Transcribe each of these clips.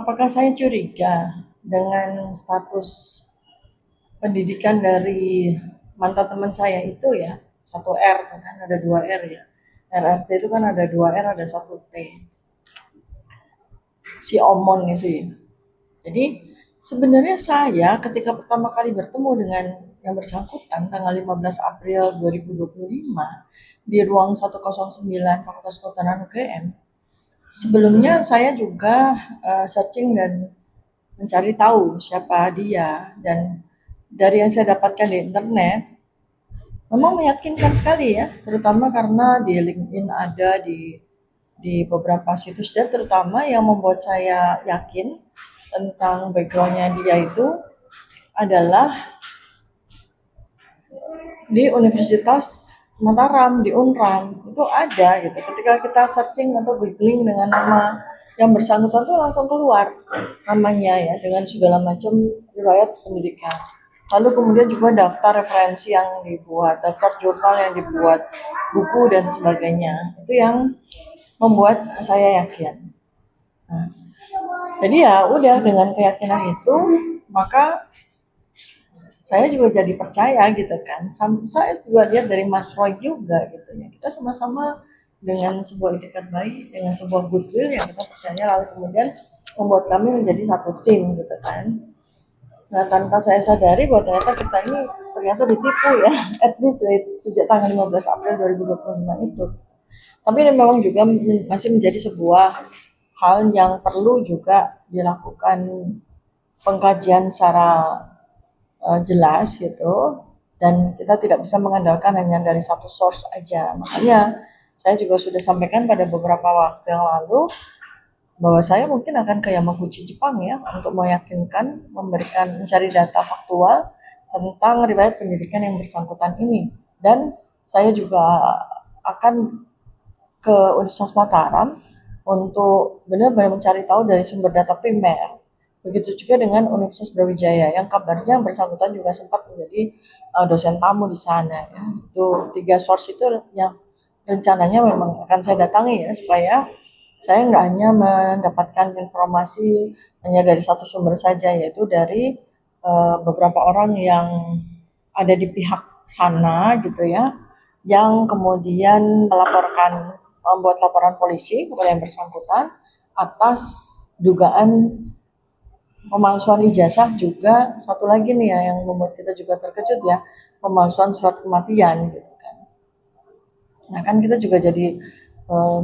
Apakah saya curiga dengan status pendidikan dari mantan teman saya itu ya, satu R kan, ada dua R ya. RRT itu kan ada dua R, ada satu T. Si Omon itu ya. Jadi sebenarnya saya ketika pertama kali bertemu dengan yang bersangkutan tanggal 15 April 2025 di ruang 109 Fakultas Kehutanan UGM, sebelumnya saya juga searching dan mencari tahu siapa dia, dan dari yang saya dapatkan di internet memang meyakinkan sekali ya, terutama karena di LinkedIn ada, di beberapa situs, dan terutama yang membuat saya yakin tentang backgroundnya dia itu adalah di Universitas Mataram, di Unram itu ada gitu. Ketika kita searching atau googling dengan nama yang bersangkutan tuh langsung keluar namanya ya, dengan segala macam riwayat pendidikan. Lalu kemudian juga daftar referensi yang dibuat, daftar jurnal yang dibuat, buku dan sebagainya. Itu yang membuat saya yakin. Nah, jadi ya udah, dengan keyakinan itu maka saya juga jadi percaya gitu kan. Saya juga lihat dari Mas Roy juga gitu ya. Kita sama-sama dengan sebuah itikat baik, dengan sebuah goodwill yang kita percaya, lalu kemudian membuat kami menjadi satu tim gitu kan. Nah, tanpa saya sadari bahwa ternyata kita ini ternyata ditipu ya, at least sejak tanggal 15 April 2025 itu. Tapi ini memang juga masih menjadi sebuah hal yang perlu juga dilakukan pengkajian secara jelas gitu, dan kita tidak bisa mengandalkan hanya dari satu source aja. Makanya saya juga sudah sampaikan pada beberapa waktu yang lalu bahwa saya mungkin akan ke Yamaguchi Jepang ya, untuk meyakinkan, mencari data faktual tentang riwayat pendidikan yang bersangkutan ini. Dan saya juga akan ke Universitas Mataram untuk benar-benar mencari tahu dari sumber data primer. Begitu juga dengan Universitas Brawijaya yang kabarnya bersangkutan juga sempat menjadi dosen tamu di sana ya. Itu tiga source itu yang rencananya memang akan saya datangi ya, supaya saya nggak hanya mendapatkan informasi hanya dari satu sumber saja, yaitu dari beberapa orang yang ada di pihak sana gitu ya, yang kemudian membuat laporan polisi kepada yang bersangkutan atas dugaan pemalsuan ijazah. Juga satu lagi nih ya yang membuat kita juga terkejut ya, pemalsuan surat kematian gitu kan. Nah kan kita juga jadi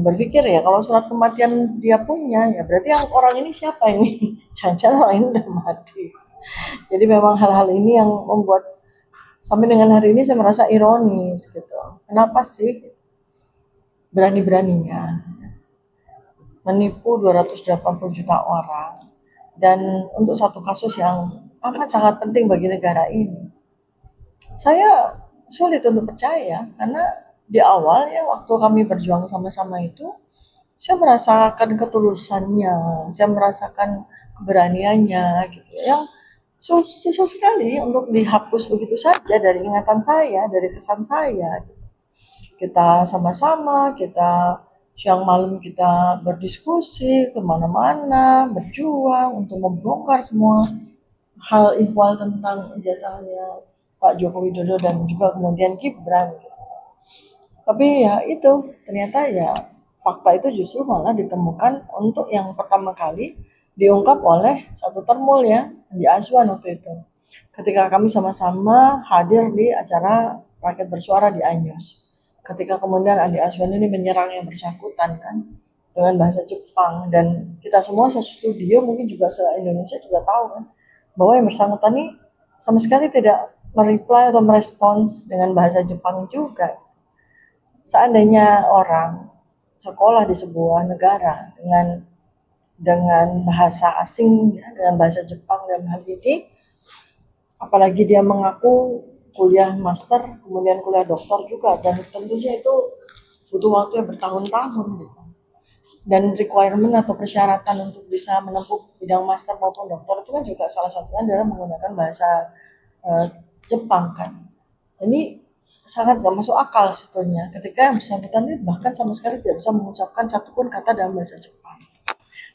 berpikir ya, kalau surat kematian dia punya, ya berarti yang orang ini siapa ini? Jangan-jangan orang ini udah mati. Jadi memang hal-hal ini yang membuat sampai dengan hari ini saya merasa ironis gitu. Kenapa sih berani-beraninya menipu 280 juta orang, dan untuk satu kasus yang amat sangat penting bagi negara ini? Saya sulit untuk percaya, karena di awal ya waktu kami berjuang sama-sama itu, saya merasakan ketulusannya, saya merasakan keberaniannya gitu, yang susah sekali untuk dihapus begitu saja dari ingatan saya, dari kesan saya. Kita sama-sama, kita siang malam kita berdiskusi kemana-mana, berjuang untuk membongkar semua hal ihwal tentang ijazahnya Pak Joko Widodo dan juga kemudian Gibran. Tapi ya itu, ternyata ya fakta itu justru malah ditemukan untuk yang pertama kali diungkap oleh satu termul ya, di Azwan waktu itu. Ketika kami sama-sama hadir di acara Rakyat Bersuara di Anyos. Ketika kemudian Andi Azwan ini menyerang yang bersangkutan kan dengan bahasa Jepang, dan kita semua se-studio mungkin juga se-Indonesia juga tahu kan bahwa yang bersangkutan ini sama sekali tidak mereply atau merespons dengan bahasa Jepang juga. Seandainya orang sekolah di sebuah negara dengan bahasa asing ya, dengan bahasa Jepang dalam hal ini, apalagi dia mengaku kuliah master kemudian kuliah doktor juga, dan tentunya itu butuh waktu yang bertahun-tahun gitu. Dan requirement atau persyaratan untuk bisa menempuh bidang master maupun doktor itu kan juga salah satunya adalah menggunakan bahasa Jepang kan. Ini sangat gak masuk akal sebetulnya ketika yang bersangkutan bahkan sama sekali tidak bisa mengucapkan satupun kata dalam bahasa Jepang.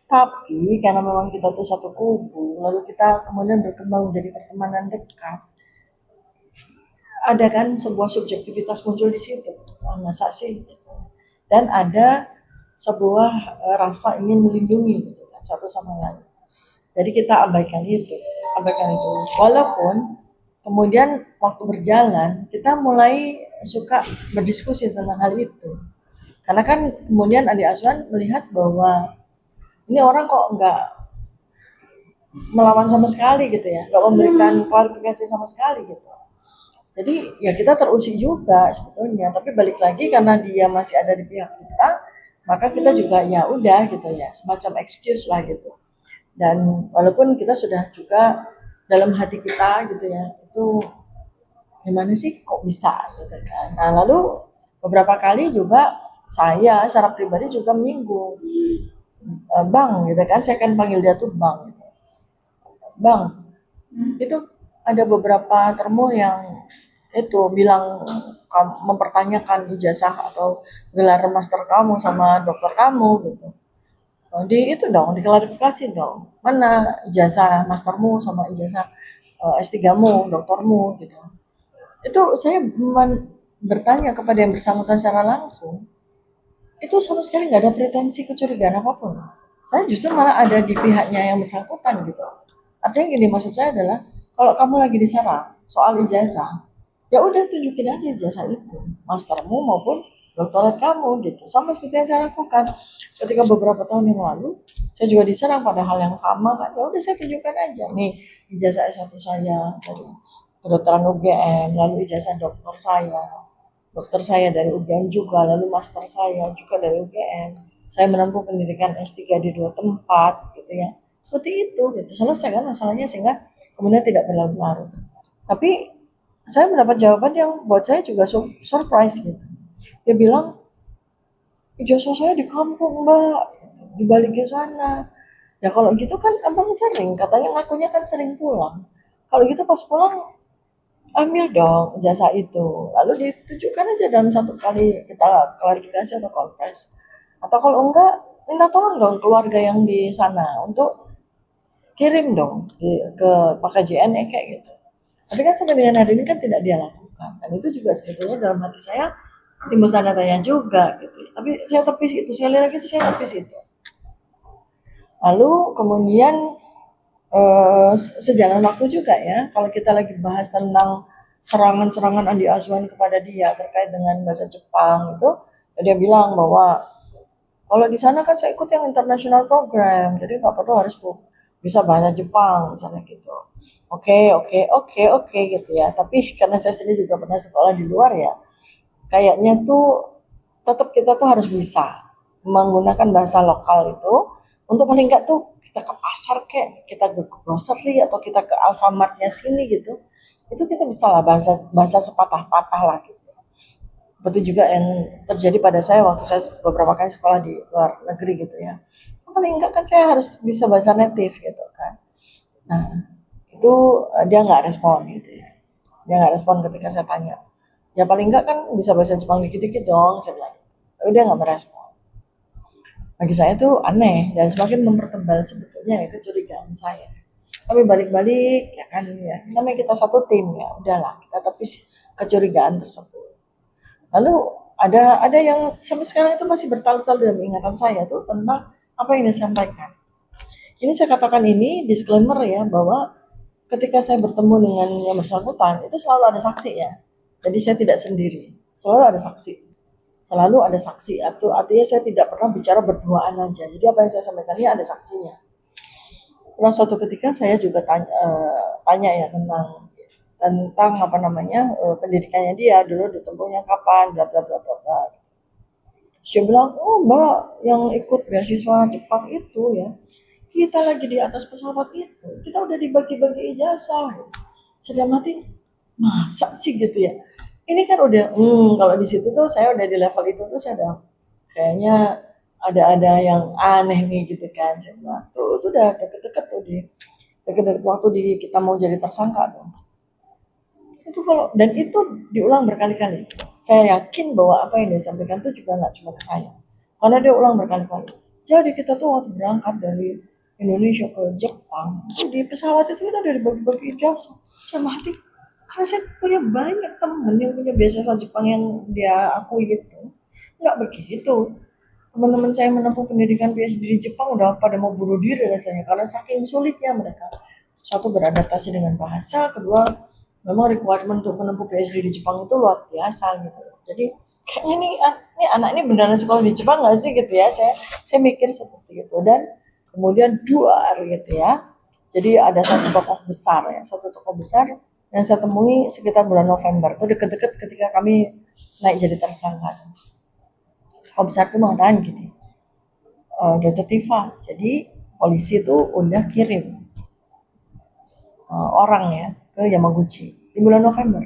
Tapi karena memang kita tuh satu kubu, lalu kita kemudian berkembang menjadi pertemanan dekat, ada kan sebuah subjektivitas muncul di situ. Wah, masa sih? Dan ada sebuah rasa ingin melindungi gitu kan, satu sama lain. Jadi kita abaikan itu. Walaupun kemudian waktu berjalan kita mulai suka berdiskusi tentang hal itu. Karena kan kemudian adik asuhan melihat bahwa ini orang kok nggak melawan sama sekali gitu ya, nggak memberikan klarifikasi sama sekali gitu. Jadi ya kita teruji juga sebetulnya, tapi balik lagi karena dia masih ada di pihak kita, maka kita juga ya udah gitu ya, semacam excuse lah gitu. Dan walaupun kita sudah juga dalam hati kita gitu ya, itu gimana sih kok bisa gitu kan. Nah lalu beberapa kali juga saya secara pribadi juga menyinggung, Bang gitu kan, saya kan panggil dia tuh Bang gitu. Bang, itu ada beberapa termo yang itu bilang mempertanyakan ijazah atau gelar master kamu sama dokter kamu gitu. Di itu dong, diklarifikasi dong. Mana ijazah mastermu sama ijazah S3-mu, doktermu gitu. Itu saya bertanya kepada yang bersangkutan secara langsung, itu sama sekali nggak ada pretensi kecurigaan apapun. Saya justru malah ada di pihaknya yang bersangkutan gitu. Artinya gini, maksud saya adalah kalau kamu lagi diserang soal ijazah, ya udah tunjukin aja ijazah itu, mastermu maupun doktorat kamu gitu. Sama seperti yang saya lakukan ketika beberapa tahun yang lalu, saya juga diserang pada hal yang sama kan. Ya udah saya tunjukkan aja nih ijazah S1 saya dari kedokteran UGM, lalu ijazah dokter saya dari UGM juga, lalu master saya juga dari UGM. Saya menempuh pendidikan S3 di 2 tempat gitu ya. Seperti itu gitu. Selesai kan masalahnya sehingga kemudian tidak berlarut-larut. Tapi saya mendapat jawaban yang buat saya juga surprise gitu. Dia bilang, ijazah saya di kampung mbak, di baliknya sana. Ya kalau gitu kan abang sering, katanya ngakunya kan sering pulang. Kalau gitu pas pulang ambil dong jasa itu, lalu ditunjukkan aja dalam satu kali kita klarifikasi atau konfres. Atau kalau enggak, minta tolong dong keluarga yang di sana untuk kirim dong ke Pak KJN kayak gitu. Tapi kan sampai dengan hari ini kan tidak dia lakukan. Dan itu juga sebetulnya dalam hati saya timbul tanda tanya juga gitu. Tapi saya tepis itu, sekali lagi itu saya tepis itu. Lalu kemudian sejalan waktu juga ya, kalau kita lagi bahas tentang serangan-serangan Andi Azwan kepada dia terkait dengan bahasa Jepang itu, dia bilang bahwa kalau di sana kan saya ikut yang international program, jadi nggak perlu harus bisa bahasa Jepang misalnya gitu. Oke gitu ya. Tapi karena saya sendiri juga pernah sekolah di luar ya, kayaknya tuh tetap kita tuh harus bisa menggunakan bahasa lokal itu untuk paling nggak tuh kita ke pasar kayak kita ke grocery atau kita ke Alfamartnya sini gitu, itu kita bisa lah bahasa bahasa sepatah-patah lah gitu. Seperti juga yang terjadi pada saya waktu saya beberapa kali sekolah di luar negeri gitu ya, paling enggak kan saya harus bisa bahasa native gitu kan. Nah itu dia nggak respon gitu ya, dia nggak respon ketika saya tanya, ya paling enggak kan bisa bahasa Jepang dikit-dikit dong saya bilang, tapi dia nggak merespon. Bagi saya tuh aneh dan semakin mempertebal sebetulnya itu curigaan saya. Tapi balik-balik ya kan ya, namanya kita satu tim ya, udahlah kita tepis kecurigaan tersebut. Lalu ada yang sampai sekarang itu masih bertalu-talu dalam ingatan saya tuh tentang apa yang disampaikan. Ini saya katakan ini disclaimer ya, bahwa ketika saya bertemu dengan yang bersangkutan itu selalu ada saksi ya. Jadi saya tidak sendiri, selalu ada saksi. Selalu ada saksi, atau artinya saya tidak pernah bicara berduaan aja. Jadi apa yang saya sampaikan ini ada saksinya. Nah, suatu ketika saya juga tanya ya tentang apa namanya pendidikannya dia dulu ditempuhnya kapan, bla bla bla bla bla. Saya bilang, oh mbak yang ikut beasiswa Jepang itu ya, kita lagi di atas pesawat itu, kita udah dibagi-bagi ijazah. Saya mati, masa sih gitu ya. Ini kan udah, kalau di situ tuh saya udah di level itu tuh saya udah kayaknya ada yang aneh nih gitu kan. Saya bilang, tuh udah deket-deket tuh di deket-deket waktu kita mau jadi tersangka tuh. Itu kalau dan itu diulang berkali-kali. Saya yakin bahwa apa yang disampaikan itu juga nggak cuma ke saya, karena dia ulang berkali-kali. Jadi kita tuh waktu berangkat dari Indonesia ke Jepang, itu di pesawat itu kita dari bagi-bagi ijazah. Saya mati. Karena saya punya banyak temen yang punya beasiswa Jepang yang dia akui gitu. Nggak begitu. Teman-teman saya menempuh pendidikan PhD di Jepang udah pada mau bunuh diri rasanya karena saking sulitnya mereka. Satu beradaptasi dengan bahasa, kedua memang requirement untuk menempuh PhD di Jepang itu luar biasa gitu. Jadi kayaknya ini anak ini beneran sekolah di Jepang nggak sih gitu ya? Saya mikir seperti itu dan kemudian dua gitu ya. Jadi ada satu tokoh besar ya, satu tokoh besar yang saya temui sekitar bulan November itu deket-deket ketika kami naik jadi tersangka. Tokoh besar itu mengatakan gini, Dr. Tifa, jadi polisi itu udah kirim orang ya ke Yamaguchi di bulan November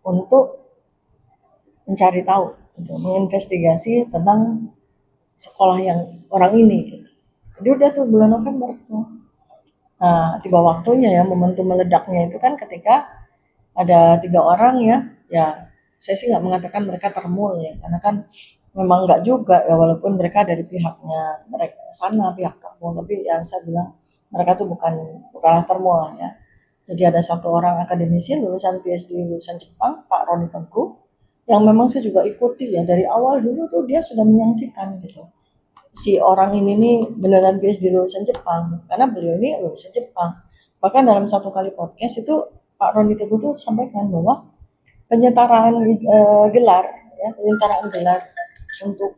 untuk mencari tahu, gitu, menginvestigasi tentang sekolah yang orang ini. Gitu. Jadi udah tuh bulan November tuh. Nah, tiba waktunya ya, momentum meledaknya itu kan ketika ada 3 orang ya, ya saya sih nggak mengatakan mereka termul ya, karena kan memang nggak juga ya, walaupun mereka dari pihaknya mereka sana pihak termul, tapi ya saya bilang mereka tuh bukanlah termul ya. Jadi ada satu orang akademisi lulusan PhD lulusan Jepang, Pak Roni Teguh, yang memang saya juga ikuti ya dari awal dulu tuh dia sudah menyaksikan gitu. Si orang ini nih beneran PhD lulusan Jepang, karena beliau ini lulusan Jepang. Bahkan dalam satu kali podcast itu Pak Roni Teguh tuh sampaikan bahwa penyetaraan gelar ya, penyetaraan gelar untuk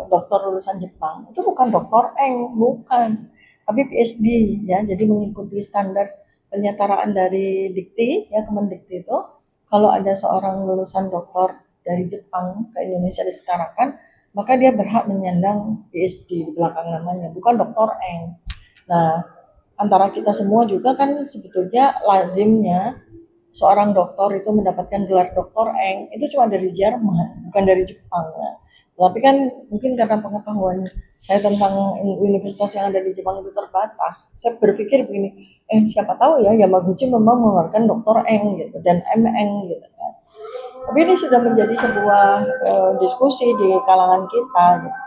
dokter lulusan Jepang itu bukan doktor Eng, bukan, tapi PhD ya. Jadi mengikuti standar penyetaraan dari Dikti ya, Kemendikti itu kalau ada seorang lulusan doktor dari Jepang ke Indonesia disetarakan, maka dia berhak menyandang PhD di belakang namanya, bukan doktor Eng. Nah, antara kita semua juga kan sebetulnya lazimnya seorang dokter itu mendapatkan gelar doktor Eng itu cuma dari Jerman, bukan dari Jepang. Ya. Tapi kan mungkin karena pengetahuan saya tentang universitas yang ada di Jepang itu terbatas, saya berpikir begini, siapa tahu ya Yamaguchi memang mengeluarkan doktor Eng gitu dan MN gitu kan. Tapi ini sudah menjadi sebuah diskusi di kalangan kita. Gitu.